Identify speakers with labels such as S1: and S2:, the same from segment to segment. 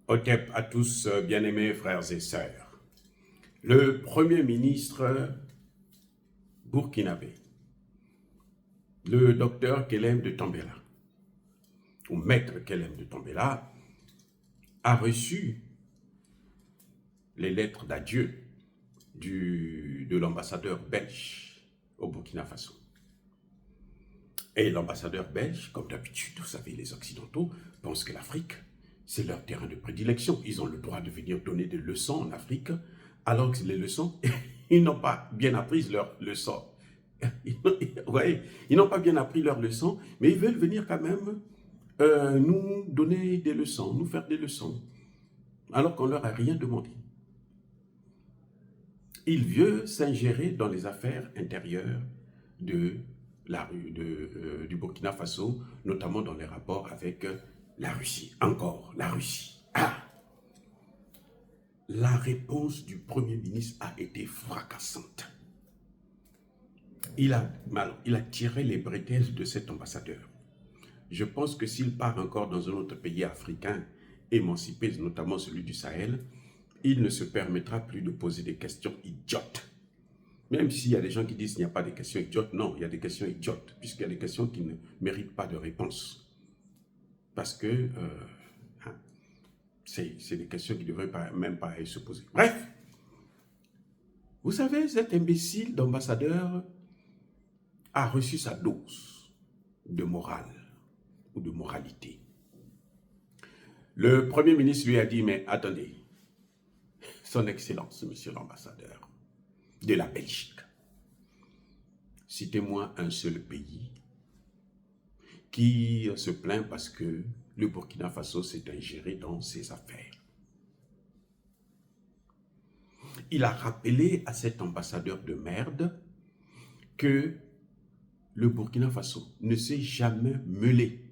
S1: Otep à tous, bien-aimés frères et sœurs. Le Premier ministre burkinabé, le docteur Kelem de Tambela, ou maître Kelem de Tambela, a reçu les lettres d'adieu de l'ambassadeur belge au Burkina Faso. Et l'ambassadeur belge, comme d'habitude, vous savez, les Occidentaux pensent que l'Afrique, c'est leur terrain de prédilection. Ils ont le droit de venir donner des leçons en Afrique, alors que les leçons, ils n'ont pas bien appris leurs leçons. Ils n'ont pas bien appris leurs leçons, mais ils veulent venir quand même nous donner des leçons, nous faire des leçons, alors qu'on ne leur a rien demandé. Il veut s'ingérer dans les affaires intérieures du Burkina Faso, notamment dans les rapports avec la Russie. Encore, la Russie. La réponse du Premier ministre a été fracassante. Il a tiré les bretelles de cet ambassadeur. Je pense que s'il part encore dans un autre pays africain émancipé, notamment celui du Sahel, il ne se permettra plus de poser des questions idiotes. Même s'il y a des gens qui disent qu'il n'y a pas de questions idiotes, non, il y a des questions idiotes, puisqu'il y a des questions qui ne méritent pas de réponse. Parce que c'est des questions qui ne devraient même pas se poser. Bref, vous savez, cet imbécile d'ambassadeur a reçu sa dose de morale ou de moralité. Le Premier ministre lui a dit, mais attendez, Son Excellence, Monsieur l'ambassadeur de la Belgique, citez-moi un seul pays qui se plaint parce que le Burkina Faso s'est ingéré dans ses affaires. Il a rappelé à cet ambassadeur de merde que le Burkina Faso ne s'est jamais mêlé.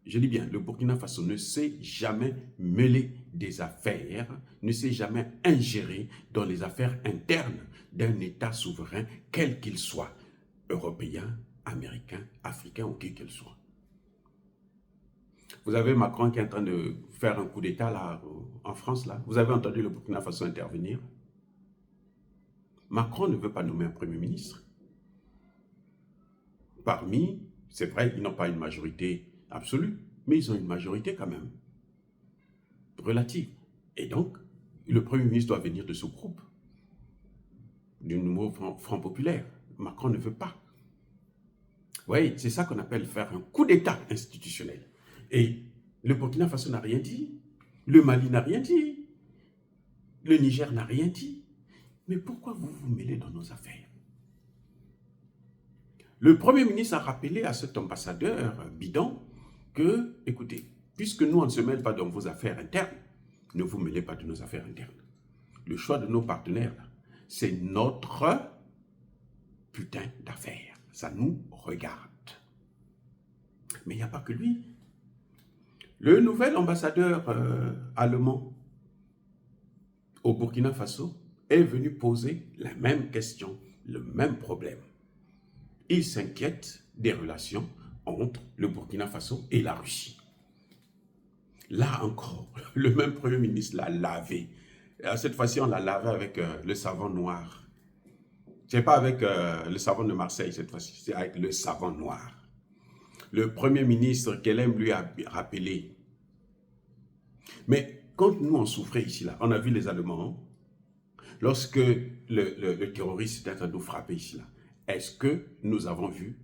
S1: Je dis bien, le Burkina Faso ne s'est jamais mêlé des affaires, ne s'est jamais ingéré dans les affaires internes d'un État souverain, quel qu'il soit, européen, américain, africain ou qui qu'il soit. Vous avez Macron qui est en train de faire un coup d'État là, en France. Là. Vous avez entendu le Burkina Faso intervenir. Macron ne veut pas nommer un Premier ministre. Parmi, c'est vrai, ils n'ont pas une majorité absolue, mais ils ont une majorité quand même, relative. Et donc, le Premier ministre doit venir de ce groupe, du nouveau Front populaire. Macron ne veut pas. Oui, c'est ça qu'on appelle faire un coup d'État institutionnel. Et le Burkina Faso n'a rien dit, le Mali n'a rien dit, le Niger n'a rien dit. Mais pourquoi vous vous mêlez dans nos affaires? Le Premier ministre a rappelé à cet ambassadeur bidon que, écoutez, puisque nous on ne se mêle pas dans vos affaires internes, ne vous mêlez pas de nos affaires internes. Le choix de nos partenaires, c'est notre putain d'affaires. Ça nous regarde. Mais il n'y a pas que lui. Le nouvel ambassadeur allemand au Burkina Faso est venu poser la même question, le même problème. Il s'inquiète des relations entre le Burkina Faso et la Russie. Là encore, le même Premier ministre l'a lavé. Cette fois-ci, on l'a lavé avec le savon noir. Ce n'est pas avec le savon de Marseille cette fois-ci, c'est avec le savon noir. Le Premier ministre Kelem lui a rappelé. Mais quand nous on souffrait ici, là, on a vu les Allemands, lorsque le terroriste était en train de nous frapper ici, là, est-ce que nous avons vu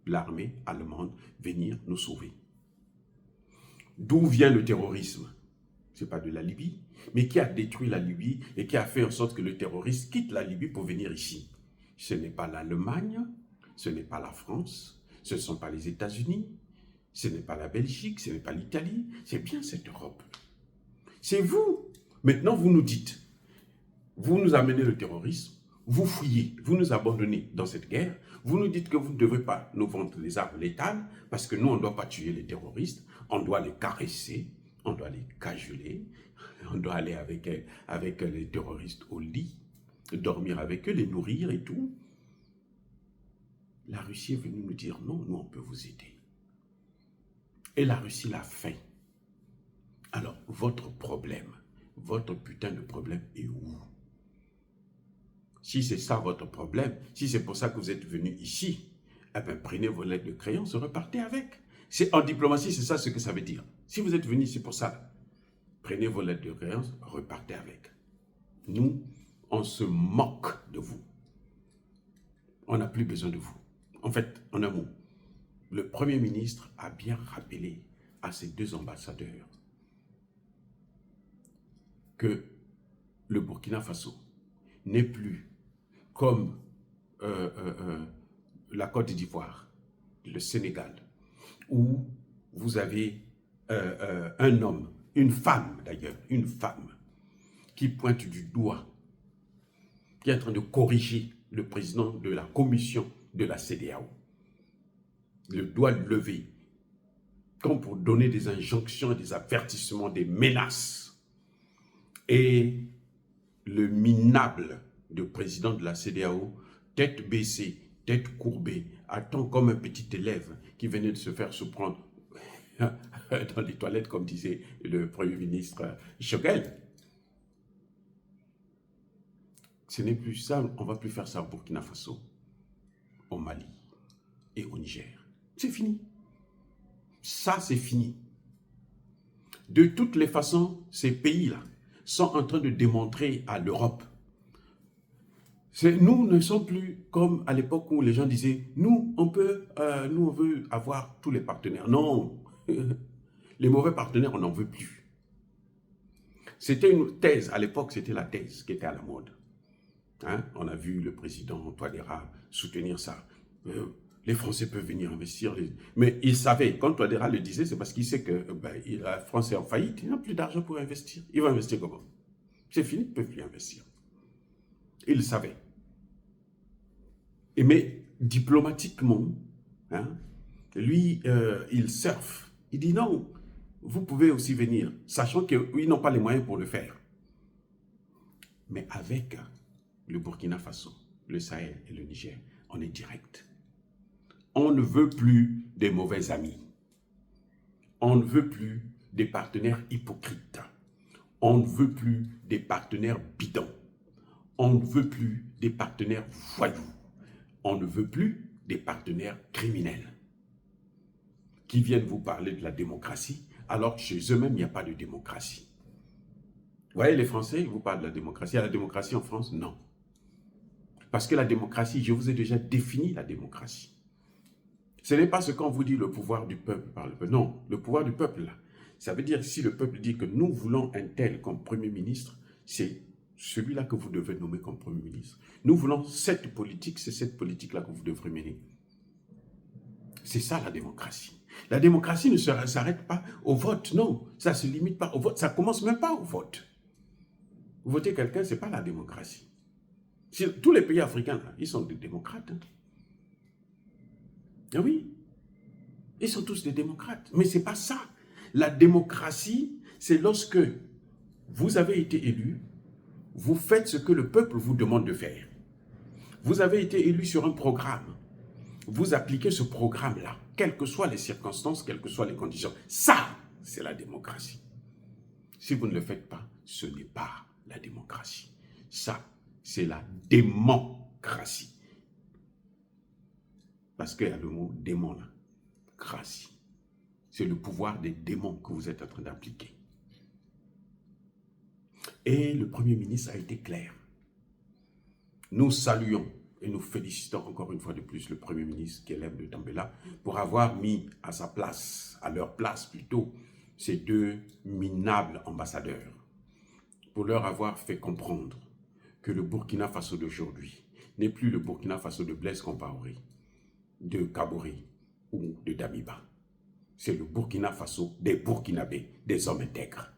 S1: l'armée allemande venir nous sauver? D'où vient le terrorisme? Ce n'est pas de la Libye, mais qui a détruit la Libye et qui a fait en sorte que le terroriste quitte la Libye pour venir ici. Ce n'est pas l'Allemagne, ce n'est pas la France, ce ne sont pas les États-Unis, ce n'est pas la Belgique, ce n'est pas l'Italie, c'est bien cette Europe. C'est vous. Maintenant, vous nous dites, vous nous amenez le terrorisme, vous fouillez, vous nous abandonnez dans cette guerre, vous nous dites que vous ne devez pas nous vendre les armes létales, parce que nous, on ne doit pas tuer les terroristes, on doit les caresser, on doit les cajoler, on doit aller avec les terroristes au lit, dormir avec eux, les nourrir et tout. La Russie est venue nous dire non, nous on peut vous aider. Et la Russie l'a fait. Alors, votre problème, votre putain de problème est où? Si c'est ça votre problème, si c'est pour ça que vous êtes venu ici, eh bien, prenez vos lettres de créance et repartez avec. En diplomatie, c'est ça ce que ça veut dire. Si vous êtes venu ici pour ça, prenez vos lettres de créance, repartez avec. Nous, on se moque de vous. On n'a plus besoin de vous. En fait, en un mot, le Premier ministre a bien rappelé à ses deux ambassadeurs que le Burkina Faso n'est plus comme la Côte d'Ivoire, le Sénégal, où vous avez un homme, une femme d'ailleurs, une femme qui pointe du doigt, qui est en train de corriger le président de la commission de la CEDEAO. Le doigt levé, comme pour donner des injonctions, des avertissements, des menaces. Et le minable de président de la CEDEAO, tête baissée, tête courbée, attend comme un petit élève qui venait de se faire surprendre dans les toilettes, comme disait le Premier ministre Choguel. Ce n'est plus ça, on ne va plus faire ça au Burkina Faso, au Mali et au Niger. C'est fini. Ça, c'est fini. De toutes les façons, ces pays-là sont en train de démontrer à l'Europe. Nous ne sommes plus comme à l'époque où les gens disaient « nous, on veut avoir tous les partenaires ». Non, les mauvais partenaires, on n'en veut plus. C'était une thèse, à l'époque, c'était la thèse qui était à la mode. Hein? On a vu le président Touadéra soutenir ça. Les Français peuvent venir investir. Mais il savait, quand Touadéra le disait, c'est parce qu'il sait que la France est en faillite, il n'a plus d'argent pour investir. Il va investir comment? C'est fini, il ne peut plus investir. Il le savait. Mais diplomatiquement, hein, lui, il surfe. Il dit non, vous pouvez aussi venir, sachant qu'ils n'ont pas les moyens pour le faire. Mais avec le Burkina Faso, le Sahel et le Niger, on est direct. On ne veut plus des mauvais amis. On ne veut plus des partenaires hypocrites. On ne veut plus des partenaires bidons. On ne veut plus des partenaires voyous. On ne veut plus des partenaires criminels qui viennent vous parler de la démocratie, alors que chez eux-mêmes, il n'y a pas de démocratie. Vous voyez, les Français, ils vous parlent de la démocratie. Il y a la démocratie en France? Non. Parce que la démocratie, je vous ai déjà défini la démocratie. Ce n'est pas ce qu'on vous dit, le pouvoir du peuple par le peuple. Non, le pouvoir du peuple, là, ça veut dire si le peuple dit que nous voulons un tel comme Premier ministre, c'est celui-là que vous devez nommer comme Premier ministre. Nous voulons cette politique, c'est cette politique-là que vous devrez mener. C'est ça la démocratie. La démocratie ne s'arrête pas au vote, non. Ça ne se limite pas au vote, ça ne commence même pas au vote. Voter quelqu'un, ce n'est pas la démocratie. Tous les pays africains, là, ils sont des démocrates. Hein. Ah oui, ils sont tous des démocrates. Mais ce n'est pas ça. La démocratie, c'est lorsque vous avez été élu, vous faites ce que le peuple vous demande de faire. Vous avez été élu sur un programme. Vous appliquez ce programme-là, quelles que soient les circonstances, quelles que soient les conditions. Ça, c'est la démocratie. Si vous ne le faites pas, ce n'est pas la démocratie. Ça, c'est la démocratie. Parce qu'il y a le mot démon là. Cratie. C'est le pouvoir des démons que vous êtes en train d'appliquer. Et le Premier ministre a été clair. Nous saluons et nous félicitons encore une fois de plus le Premier ministre Caleb de Tambela pour avoir mis à sa place, à leur place plutôt, ces deux minables ambassadeurs, pour leur avoir fait comprendre que le Burkina Faso d'aujourd'hui n'est plus le Burkina Faso de Blaise Compaoré, de Kaboré ou de Damiba. C'est le Burkina Faso des Burkinabés, des hommes intègres.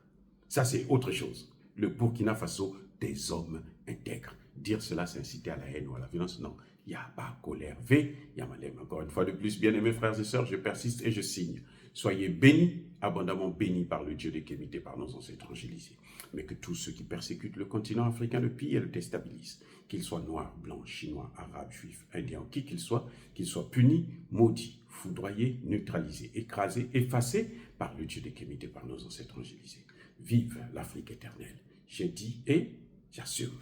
S1: Ça, c'est autre chose. Le Burkina Faso des hommes intègres. Dire cela, c'est inciter à la haine ou à la violence. Non, il n'y a pas colère. V, il y a malem. Encore une fois de plus, bien-aimés frères et sœurs, je persiste et je signe. Soyez bénis, abondamment bénis par le Dieu de Kémité, par nos ancêtres angélisés. Mais que tous ceux qui persécutent le continent africain le pillent et le déstabilisent, qu'ils soient noirs, blancs, chinois, arabes, juifs, indiens, qui qu'ils soient punis, maudits, foudroyés, neutralisés, écrasés, effacés par le Dieu de Kémité, par nos ancêtres angélisés. Vive l'Afrique éternelle. J'ai dit et j'assume.